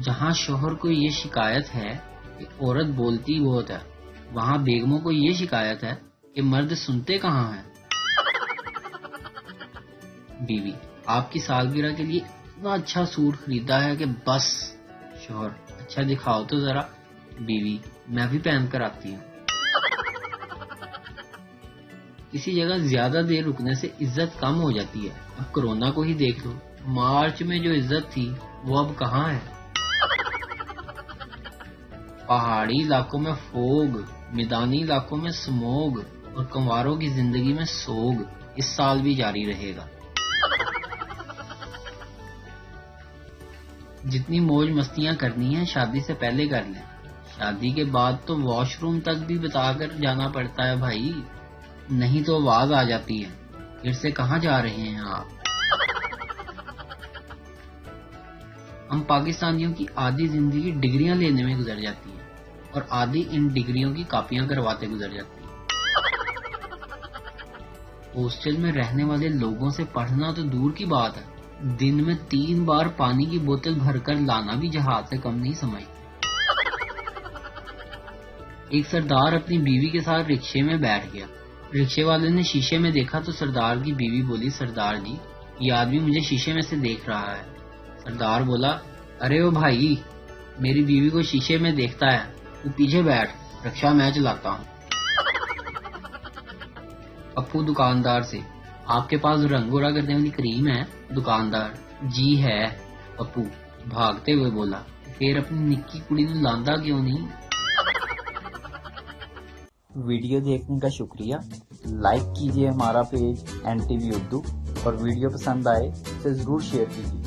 जहाँ शोहर को ये शिकायत है कि औरत बोलती बहुत है, वहाँ बेगमों को ये शिकायत है कि मर्द सुनते कहाँ हैं। बीवी, आपकी सालगिरह के लिए इतना अच्छा सूट खरीदा है कि बस। शोहर, अच्छा दिखाओ तो जरा। बीवी, मैं भी पहन कर आती हूँ। किसी जगह ज्यादा देर रुकने से इज्जत कम हो जाती है। अब कोरोना को ही देख लो, मार्च में जो इज्जत थी वो अब कहाँ है। पहाड़ी इलाकों में फोग, मैदानी इलाकों में स्मोग और कंवारों की जिंदगी में सोग इस साल भी जारी रहेगा। जितनी मौज मस्तियां करनी है शादी से पहले कर लें। शादी के बाद तो वॉशरूम तक भी बताकर जाना पड़ता है भाई, नहीं तो आवाज आ जाती है, फिर से कहाँ जा रहे हैं आप। हम पाकिस्तानियों की आधी जिंदगी डिग्रियां लेने में गुजर जाती है और आधी इन डिग्रियों की कॉपियां करवाते गुजर जाती है। हॉस्टल में रहने वाले लोगों से पढ़ना तो दूर की बात है, दिन में 3 बार पानी की बोतल भरकर लाना भी जहाज से कम नहीं समझ। एक सरदार अपनी बीवी के साथ रिक्शे में बैठ गया। रिक्शे वाले ने शीशे में देखा तो सरदार की बीवी बोली, सरदार जी, ये आदमी मुझे शीशे में से देख रहा है। सरदार बोला, अरे ओ भाई, मेरी बीवी को शीशे में देखता है, तू पीछे बैठ, रिक्शा मैं चलाता हूँ। पप्पू दुकानदार से, आपके पास रंग गोरा करने वाली क्रीम है? दुकानदार, जी है। पप्पू भागते हुए बोला, फिर अपनी निक्की कुड़ी ने लांदा क्यों नहीं। वीडियो देखने का शुक्रिया। लाइक कीजिए हमारा पेज NTV उर्दू और वीडियो पसंद आए तो जरूर शेयर कीजिए।